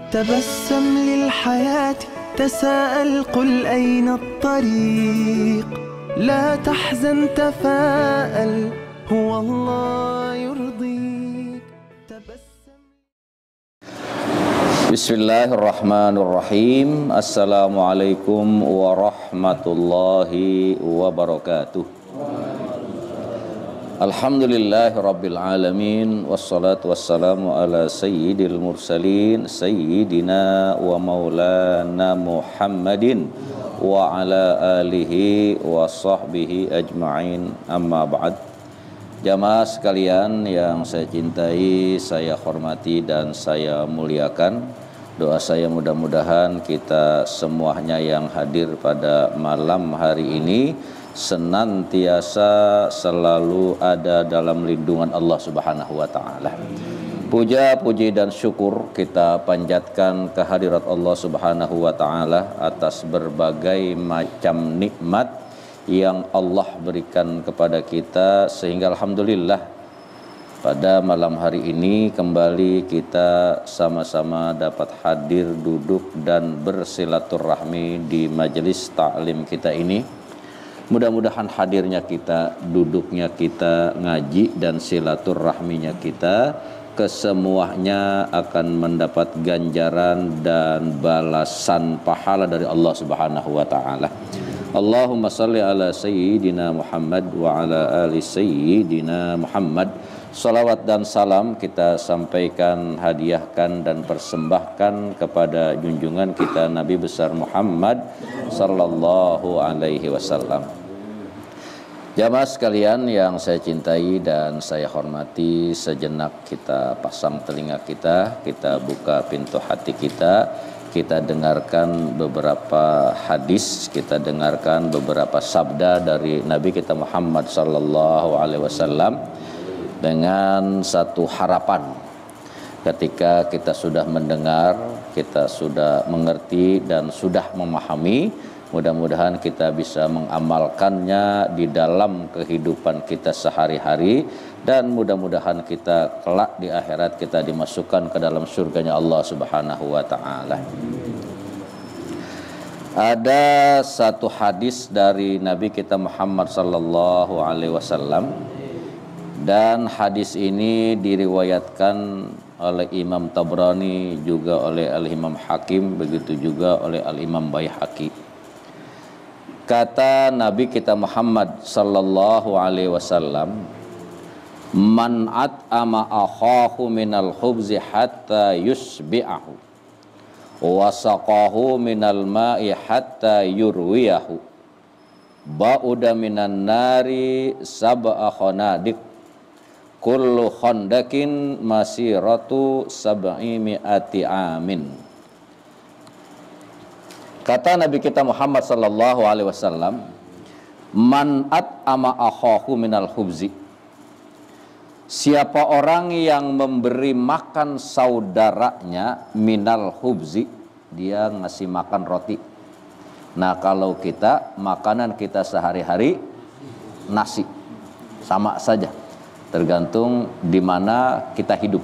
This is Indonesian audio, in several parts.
تبسم للحياة تساءل قل أين الطريق لا تحزن تفاءل هو الله يرضيك Bismillahirrahmanirrahim. Assalamualaikum warahmatullahi wabarakatuh. Alhamdulillahirabbil alamin, wassalatu wassalamu ala sayyidil mursalin sayyidina wa maulana Muhammadin wa ala alihi wa sahbihi ajma'in, amma ba'd. Jamaah sekalian yang saya cintai, saya hormati dan saya muliakan, doa saya mudah-mudahan kita semuanya yang hadir pada malam hari ini senantiasa selalu ada dalam lindungan Allah Subhanahu wa taala. Puja, puji dan syukur kita panjatkan kehadirat Allah Subhanahu wa taala atas berbagai macam nikmat yang Allah berikan kepada kita, sehingga alhamdulillah pada malam hari ini kembali kita sama-sama dapat hadir, duduk dan bersilaturahmi di majelis taklim kita ini. Mudah-mudahan hadirnya kita, duduknya kita, ngaji dan silaturahminya kita kesemuanya akan mendapat ganjaran dan balasan pahala dari Allah Subhanahu wa taala. Allahumma salli ala sayyidina Muhammad wa ala ali sayyidina Muhammad. Salawat dan salam kita sampaikan, hadiahkan dan persembahkan kepada junjungan kita Nabi besar Muhammad sallallahu alaihi wasallam. Jamaah sekalian yang saya cintai dan saya hormati, sejenak kita pasang telinga kita buka pintu hati kita dengarkan beberapa hadis, kita dengarkan beberapa sabda dari Nabi kita Muhammad sallallahu alaihi wasallam dengan satu harapan. Ketika kita sudah mendengar, kita sudah mengerti dan sudah memahami, mudah-mudahan kita bisa mengamalkannya di dalam kehidupan kita sehari-hari, dan mudah-mudahan kita kelak di akhirat kita dimasukkan ke dalam surganya Allah Subhanahu wa taala. Ada satu hadis dari Nabi kita Muhammad sallallahu alaihi wasallam, dan hadis ini diriwayatkan oleh Imam Tabrani, juga oleh Al-Imam Hakim, begitu juga oleh Al-Imam Baihaqi. Kata Nabi kita Muhammad sallallahu alaihi wasallam, man at'ama akhahu minal khubzi hatta yusbi'ahu wa saqahu minal ma'i hatta yurwiyahu ba'uda minan nari sab'a khanadik kullu khandakin masiratu sab'i mi'ati amin. Kata Nabi kita Muhammad sallallahu alaihi wasallam, man at'ama akhahu minal khubzi, siapa orang yang memberi makan saudaranya minal khubzi, dia ngasih makan roti. Nah, kalau kita, makanan kita sehari-hari nasi, sama saja, tergantung di mana kita hidup.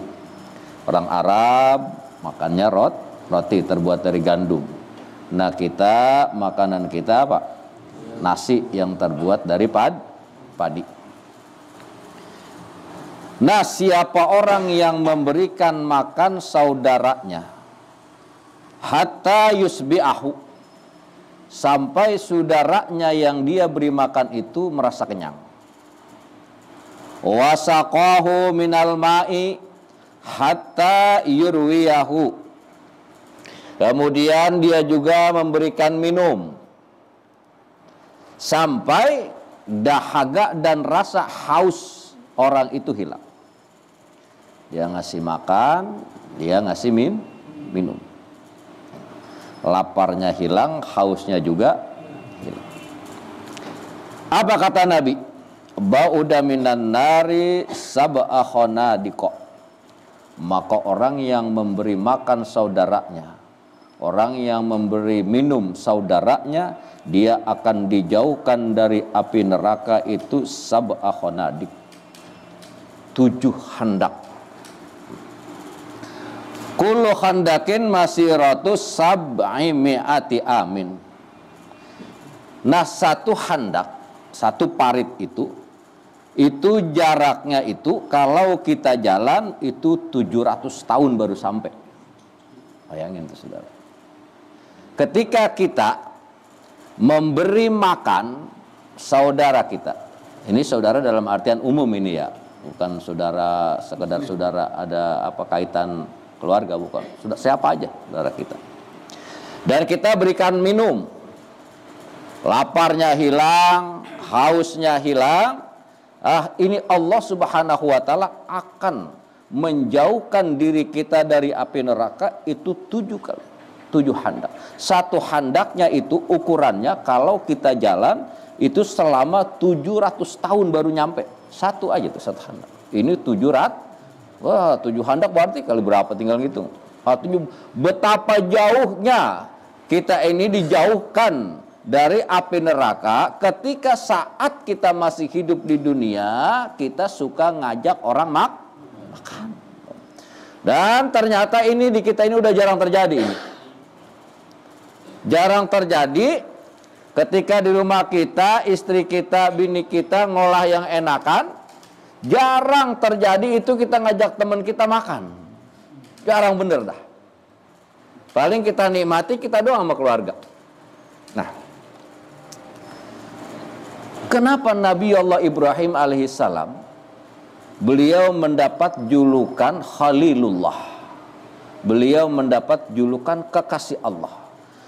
Orang Arab makannya roti terbuat dari gandum. Nah, kita, makanan kita apa? Nasi yang terbuat dari padi. Nah, siapa orang yang memberikan makan saudaranya hatta yusbi'ahu, sampai saudaranya yang dia beri makan itu merasa kenyang, wasaqahu minal ma'i hatta yurwiyahu, kemudian dia juga memberikan minum sampai dahaga dan rasa haus orang itu hilang. Dia ngasih makan, dia ngasih minum. Laparnya hilang, hausnya juga hilang. Apa kata Nabi? Ba'uda minan nari sab'a khonadiko. Maka orang yang memberi makan saudaranya, orang yang memberi minum saudaranya, dia akan dijauhkan dari api neraka itu sab'a khonadik, 7 handak. Kullu khandakin masiratus sab'i mi'ati amin. Nah, satu handak, satu parit itu jaraknya itu kalau kita jalan itu 700 tahun baru sampai. Bayangin tuh saudara. Ketika kita memberi makan saudara kita, ini saudara dalam artian umum ini ya, bukan saudara sekedar saudara ada apa kaitan keluarga, bukan. Sudah siapa aja saudara kita. Dan kita berikan minum, laparnya hilang, hausnya hilang. Ini Allah Subhanahu wa Ta'ala akan menjauhkan diri kita dari api neraka itu 7 kali. 7 handak. Satu handaknya itu ukurannya kalau kita jalan itu selama 700 tahun baru nyampe. Satu aja tuh satu handak. Ini 700. Wah, 7 handak berarti kali berapa tinggal ngitung. Betapa jauhnya kita ini dijauhkan dari api neraka ketika saat kita masih hidup di dunia, kita suka ngajak orang makan. Dan ternyata ini di kita ini udah jarang terjadi ini. Jarang terjadi ketika di rumah kita, istri kita, bini kita ngolah yang enakan. Jarang terjadi itu kita ngajak teman kita makan. Jarang bener dah. Paling kita nikmati kita doang sama keluarga. Nah, kenapa Nabi Allah Ibrahim alaihissalam beliau mendapat julukan Khalilullah. Beliau mendapat julukan kekasih Allah.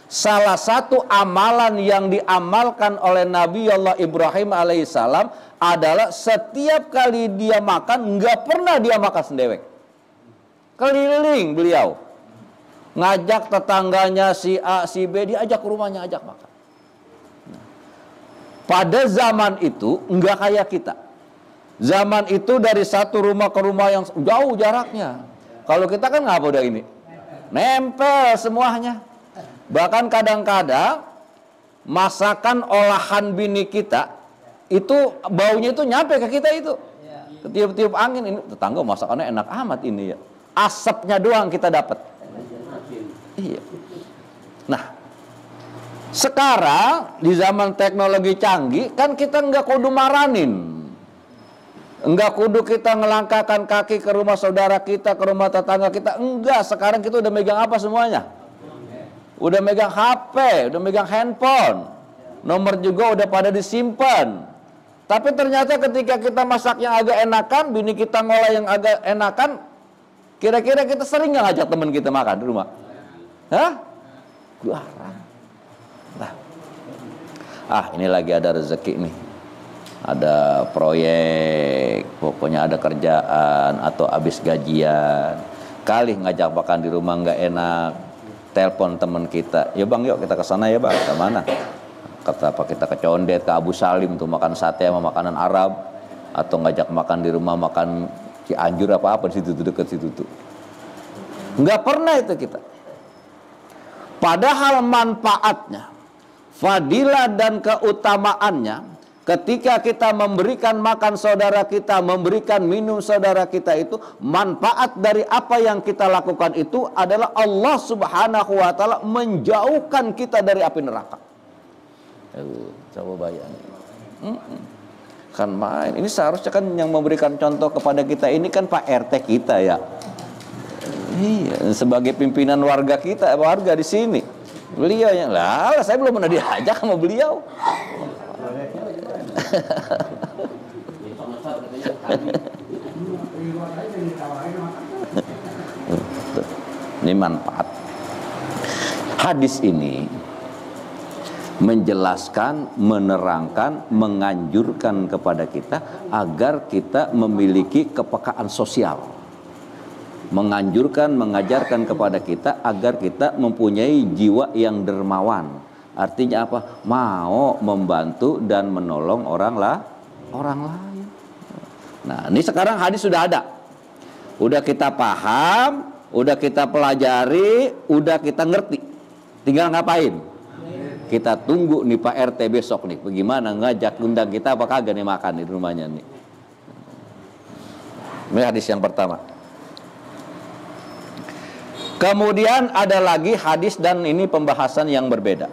Salah satu amalan yang diamalkan oleh Nabi Allah Ibrahim alaihissalam adalah setiap kali dia makan, nggak pernah dia makan sendewek. Keliling beliau, ngajak tetangganya si A, si B, diajak ke rumahnya, ajak makan. Pada zaman itu nggak kayak kita. Zaman itu dari satu rumah ke rumah yang jauh jaraknya. Kalau kita kan nggak udah ini, nempel semuanya. Bahkan kadang-kadang masakan olahan bini kita itu baunya itu nyampe ke kita itu. Tiup-tiup angin, ini tetangga masakannya enak amat ini ya. Asapnya doang kita dapat. Iya. Nah, sekarang di zaman teknologi canggih kan kita nggak kudu maranin. Enggak kudu kita ngelangkahkan kaki ke rumah saudara kita, ke rumah tetangga kita. Enggak, sekarang kita udah megang apa semuanya? Udah megang HP, udah megang handphone. Nomor juga udah pada disimpan. Tapi ternyata ketika kita masak yang agak enakan, bini kita ngolah yang agak enakan, kira-kira kita sering nggak ngajak teman kita makan di rumah? Hah? Jarang. Nah. Ini lagi ada rezeki nih. Ada proyek, pokoknya ada kerjaan atau habis gajian. Kali ngajak makan di rumah nggak enak. Telepon teman kita, ya bang yuk kita ke sana ya bang, ke mana? Kata apa kita ke Condet, ke Abu Salim tuh makan sate sama makanan Arab, atau ngajak makan di rumah makan Cianjur apa di situ tuh dekat situ tuh. Nggak pernah itu kita. Padahal manfaatnya, fadilah dan keutamaannya ketika kita memberikan makan saudara kita, memberikan minum saudara kita itu, manfaat dari apa yang kita lakukan itu adalah Allah Subhanahu wa Ta'ala menjauhkan kita dari api neraka. Coba bayangin. Kan main. Ini seharusnya kan yang memberikan contoh kepada kita ini kan Pak RT kita ya. Iya, sebagai pimpinan warga kita, warga di sini. Beliau yang lah, saya belum pernah diajak sama beliau. Ini manfaat. Hadis ini menjelaskan, menerangkan, menganjurkan kepada kita agar kita memiliki kepekaan sosial. Menganjurkan, mengajarkan kepada kita agar kita mempunyai jiwa yang dermawan. Artinya apa? Mau membantu dan menolong orang lain. Nah, ini sekarang hadis sudah ada. Udah kita paham, udah kita pelajari, udah kita ngerti. Tinggal ngapain? Kita tunggu nih Pak RT besok nih. Bagaimana ngajak undang kita apa kagak nih makan di rumahnya nih. Ini hadis yang pertama. Kemudian ada lagi hadis, dan ini pembahasan yang berbeda.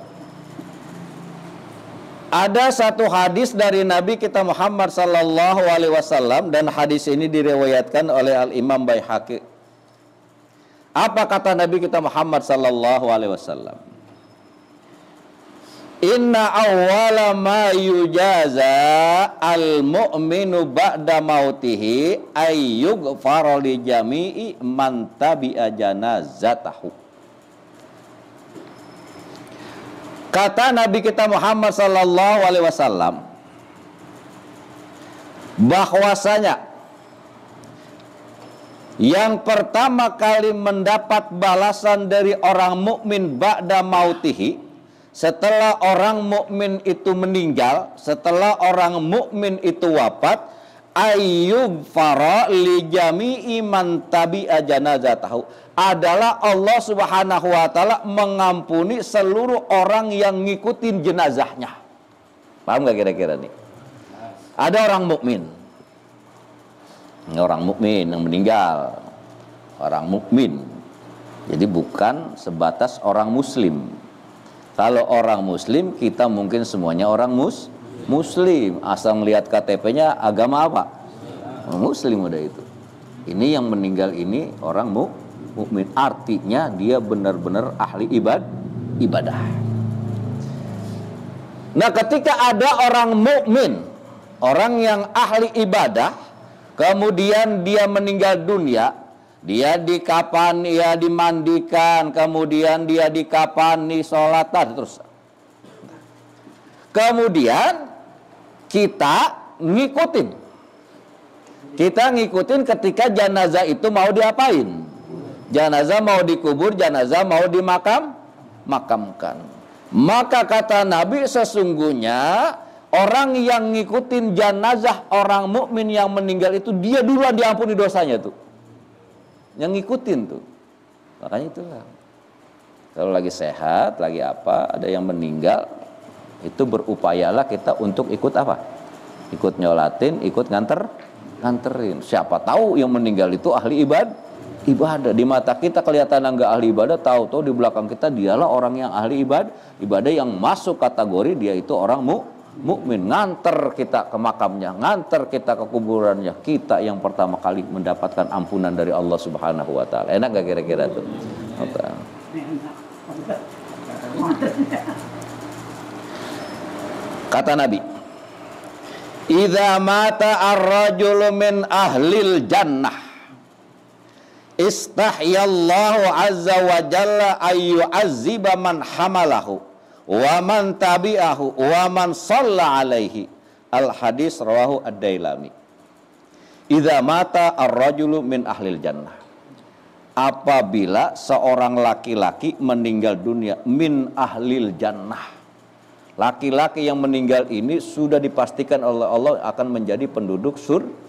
Ada satu hadis dari Nabi kita Muhammad sallallahu alaihi wasallam, dan hadis ini diriwayatkan oleh Al-Imam Baihaqi. Apa kata Nabi kita Muhammad sallallahu alaihi wasallam? Inna awwala ma yujaza al-mu'minu ba'da mautihi ayyughfara li jami'i man tabi'a janazatahu. Kata Nabi kita Muhammad sallallahu alaihi wasallam bahwasanya yang pertama kali mendapat balasan dari orang mukmin ba'da mautihi, setelah orang mukmin itu meninggal, setelah orang mukmin itu wafat, ayyughfara li jami'i man tabi'a janazatahu, adalah Allah Subhanahu wa taala mengampuni seluruh orang yang ngikutin jenazahnya. Paham nggak kira-kira nih? Ada orang mukmin yang meninggal, orang mukmin. Jadi bukan sebatas orang muslim. Kalau orang muslim, kita mungkin semuanya orang muslim. Asal melihat KTP-nya agama apa? Muslim udah itu. Ini yang meninggal ini orang mukmin. Artinya dia benar-benar ahli ibadah. Nah, ketika ada orang mukmin, orang yang ahli ibadah, kemudian dia meninggal dunia, dia dikafani, ya dimandikan, kemudian dia dikafani, sholatan, terus. Kemudian kita ngikutin ketika jenazah itu mau diapain. Jenazah mau dikubur, jenazah mau dimakamkan. Maka kata Nabi, sesungguhnya orang yang ngikutin jenazah orang mukmin yang meninggal itu, dia duluan diampuni dosanya tuh. Yang ngikutin tuh. Makanya itulah, kalau lagi sehat, lagi apa, ada yang meninggal, itu berupayalah kita untuk ikut apa? Ikut nyolatin, ikut nganterin. Siapa tahu yang meninggal itu ahli ibadah. Di mata kita kelihatan enggak ahli ibadah, tahu-tahu di belakang kita dialah orang yang ahli ibadah yang masuk kategori dia itu orang mukmin. Nganter kita ke makamnya, nganter kita ke kuburannya, kita yang pertama kali mendapatkan ampunan dari Allah Subhanahu wa taala. Enak gak kira-kira tuh? Kata Nabi, idza mata ar-rajulu min ahlil jannah istahyallahu azza wa jalla ayyu'azziba man hamalahu wa man tabi'ahu wa man shalla alaihi. Al hadis rawahu ad-Dailami. Idza mata ar-rajulu min ahlil jannah, apabila seorang laki-laki meninggal dunia min ahlil jannah, laki-laki yang meninggal ini sudah dipastikan oleh Allah akan menjadi penduduk surga.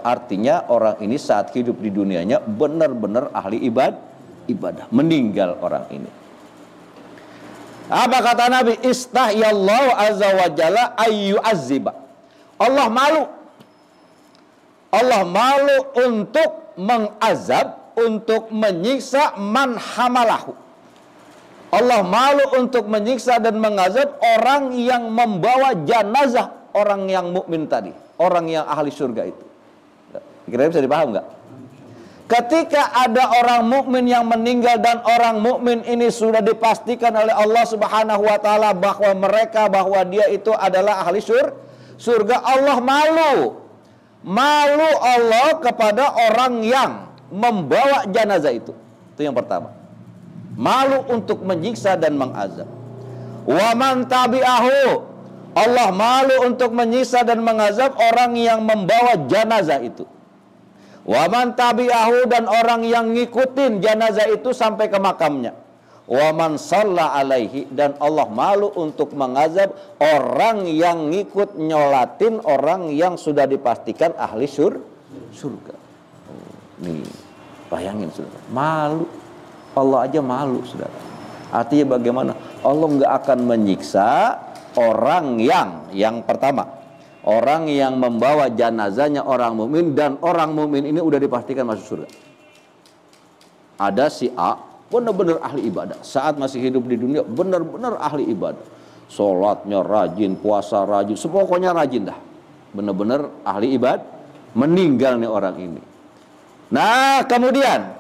Artinya orang ini saat hidup di dunianya benar-benar ahli ibadah. Meninggal orang ini, apa kata Nabi? Istahyallahu azza wa jalla ayyu'azziba. Allah malu untuk mengazab, untuk menyiksa man hamalahu. Allah malu untuk menyiksa dan mengazab orang yang membawa jenazah orang yang mukmin tadi, orang yang ahli surga itu. Kira-kira bisa dipaham nggak? Ketika ada orang mukmin yang meninggal dan orang mukmin ini sudah dipastikan oleh Allah Subhanahu wa taala bahwa dia itu adalah ahli surga, Allah malu Allah kepada orang yang membawa jenazah itu. Itu yang pertama. Malu untuk menyiksa dan mengazab. Wa man tabi'ahu, Allah malu untuk menyiksa dan mengazab orang yang membawa jenazah itu. Wa man tabi'ahu, dan orang yang ngikutin jenazah itu sampai ke makamnya. Wa man shalla alaihi, dan Allah malu untuk mengazab orang yang ngikut nyolatin orang yang sudah dipastikan ahli surga. Nih, bayangin saudara, malu. Allah aja malu, saudara. Artinya bagaimana? Allah nggak akan menyiksa orang yang pertama, orang yang membawa jenazahnya orang mukmin, dan orang mukmin ini udah dipastikan masuk surga. Ada si A benar-benar ahli ibadah. Saat masih hidup di dunia benar-benar ahli ibadah. Sholatnya rajin, puasa rajin, pokoknya rajin dah. Benar-benar ahli ibadah. Meninggal nih orang ini. Nah kemudian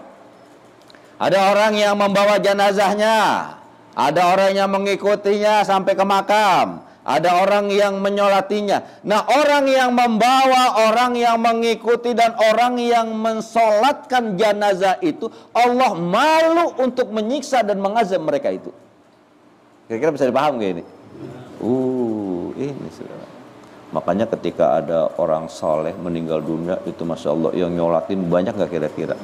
ada orang yang membawa jenazahnya, ada orang yang mengikutinya sampai ke makam, ada orang yang menyolatinya. Nah orang yang membawa, orang yang mengikuti, dan orang yang mensolatkan jenazah itu, Allah malu untuk menyiksa dan mengazab mereka itu. Kira-kira bisa dipaham gak ini? Ini saudara. Makanya ketika ada orang soleh meninggal dunia itu, Masya Allah, yang nyolatin banyak gak kira-kira?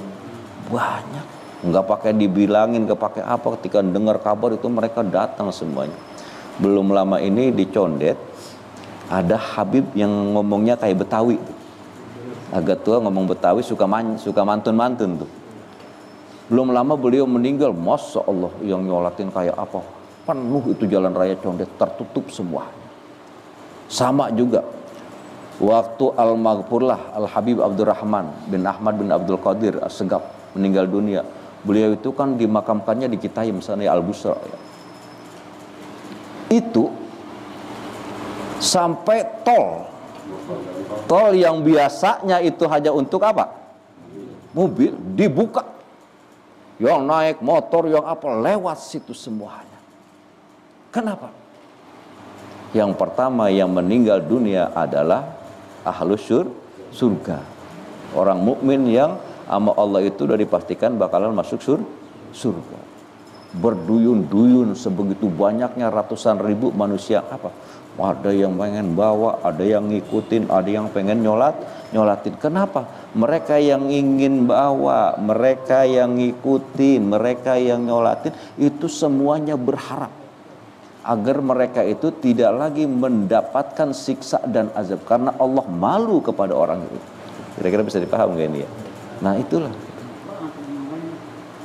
Banyak. Nggak pakai dibilangin, nggak pakai apa, ketika dengar kabar itu mereka datang semuanya. Belum lama ini di Condet ada Habib yang ngomongnya kayak Betawi, agak tua ngomong Betawi, suka mantun-mantun tuh. Belum lama beliau meninggal, Masya Allah, yang nyolatin kayak apa, penuh itu jalan raya Condet, tertutup semua. Sama juga waktu Al-Maghfurlah Al-Habib Abdurrahman bin Ahmad bin Abdul Qadir As-Segaf meninggal dunia. Beliau itu kan dimakamkannya di Citayam sana, Al-Busra ya. Itu sampai tol yang biasanya itu hanya untuk apa? Mobil, dibuka. Yang naik motor, yang apa, lewat situ semuanya. Kenapa? Yang pertama yang meninggal dunia adalah ahlus surga. Orang mukmin yang sama Allah itu sudah dipastikan bakalan masuk surga. Berduyun-duyun sebegitu banyaknya ratusan ribu manusia apa? Ada yang pengen bawa, ada yang ngikutin, ada yang pengen nyolatin. Kenapa? Mereka yang ingin bawa, mereka yang ngikutin, mereka yang nyolatin itu semuanya berharap agar mereka itu tidak lagi mendapatkan siksa dan azab, karena Allah malu kepada orang itu. Kira-kira bisa dipaham gak ini ya? Nah itulah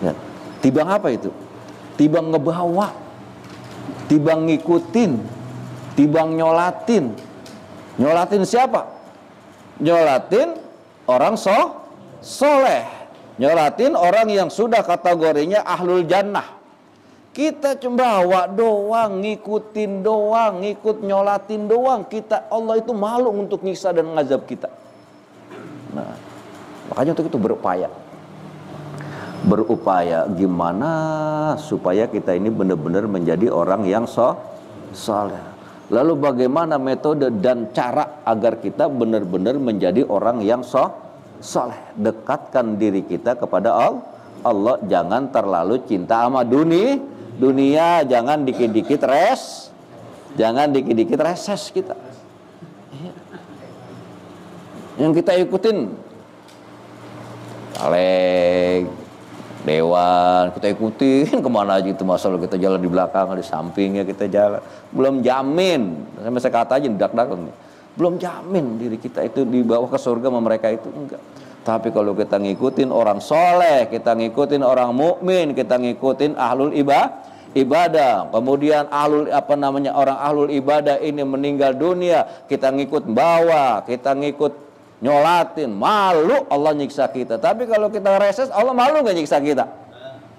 ya. Tibang apa itu? Tibang ngebawa, tibang ngikutin, tibang nyolatin. Nyolatin siapa? Nyolatin orang soleh. Nyolatin orang yang sudah kategorinya ahlul jannah. Kita cuma bawa doang, ngikutin doang, ngikut nyolatin doang. Allah itu malu untuk nyiksa dan ngazab kita. Nah, makanya untuk itu berupaya gimana supaya kita ini benar-benar menjadi orang yang saleh. Lalu bagaimana metode dan cara agar kita benar-benar menjadi orang yang saleh? Dekatkan diri kita kepada Allah. Jangan terlalu cinta sama dunia, jangan dikit-dikit reses kita. Yang kita ikutin caleg, dewan, kita ikutin kemana aja itu, masalah kita jalan di belakang, di sampingnya kita jalan. Belum jamin, saya kata aja dak-dak, belum jamin diri kita itu dibawa ke surga sama mereka itu, enggak. Tapi kalau kita ngikutin orang soleh, kita ngikutin orang mukmin, kita ngikutin ahlul ibadah, kemudian orang ahlul ibadah ini meninggal dunia, kita ngikut bawa, kita ngikut nyolatin, malu Allah nyiksa kita. Tapi kalau kita reses, Allah malu gak nyiksa kita?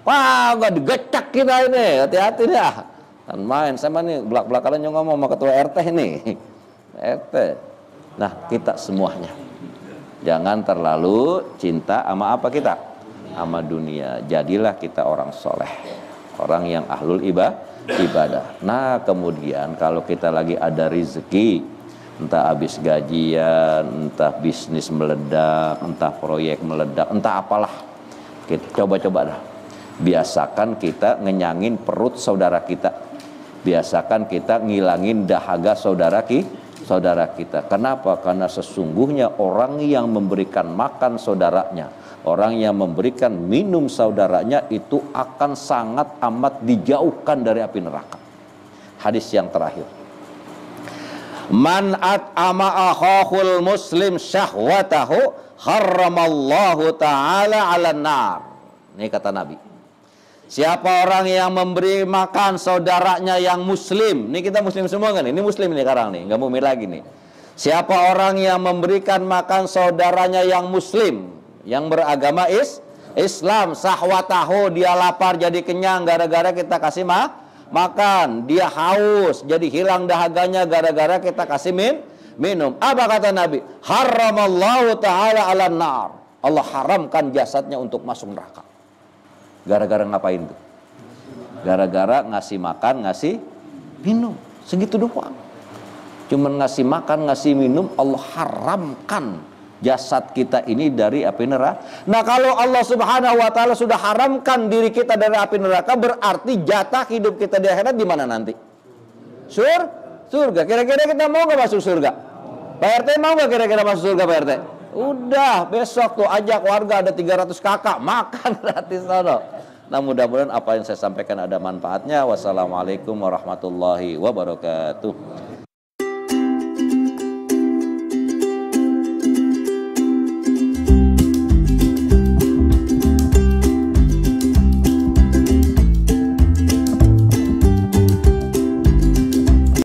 Wah, gak digecak kita ini, hati-hati dah. Kan main sama nih belak-belakan yang ngomong sama ketua RT nih, RT. Nah, kita semuanya jangan terlalu cinta sama apa kita? Sama dunia. Jadilah kita orang soleh, orang yang ahlul ibadah. Nah kemudian kalau kita lagi ada rezeki, entah habis gajian, entah bisnis meledak, entah proyek meledak, entah apalah, kita coba-coba dah. Biasakan kita ngenyangin perut saudara kita. Biasakan kita ngilangin dahaga saudara kita. Kenapa? Karena sesungguhnya orang yang memberikan makan saudaranya, orang yang memberikan minum saudaranya itu akan sangat amat dijauhkan dari api neraka. Hadis yang terakhir, man at'ama akhahul muslim syahwatahu harramallahu ta'ala 'alan nar. Ini kata Nabi. Siapa orang yang memberi makan saudaranya yang muslim? Ini kita muslim semua kan? Ini muslim nih sekarang nih, nggak mukmin lagi nih. Siapa orang yang memberikan makan saudaranya yang muslim, yang beragama Islam sahwatahu, dia lapar jadi kenyang gara-gara kita kasih makan. Dia haus jadi hilang dahaganya gara-gara kita kasih minum. Apa kata Nabi? Haramallahu ta'ala 'alan nar. Allah haramkan jasadnya untuk masuk neraka. Gara-gara ngapain tuh? Gara-gara ngasih makan, ngasih minum. Segitu doang. Cuman ngasih makan, ngasih minum, Allah haramkan jasad kita ini dari api neraka. Nah, kalau Allah Subhanahu wa taala sudah haramkan diri kita dari api neraka, berarti jatah hidup kita di akhirat di mana nanti? Surga. Kira-kira kita mau gak masuk surga? Pak RT mau gak kira-kira masuk surga, Pak RT? Udah, besok tuh ajak warga, ada 300 kakak makan gratis sono. Nah, mudah-mudahan apa yang saya sampaikan ada manfaatnya. Wassalamualaikum warahmatullahi wabarakatuh.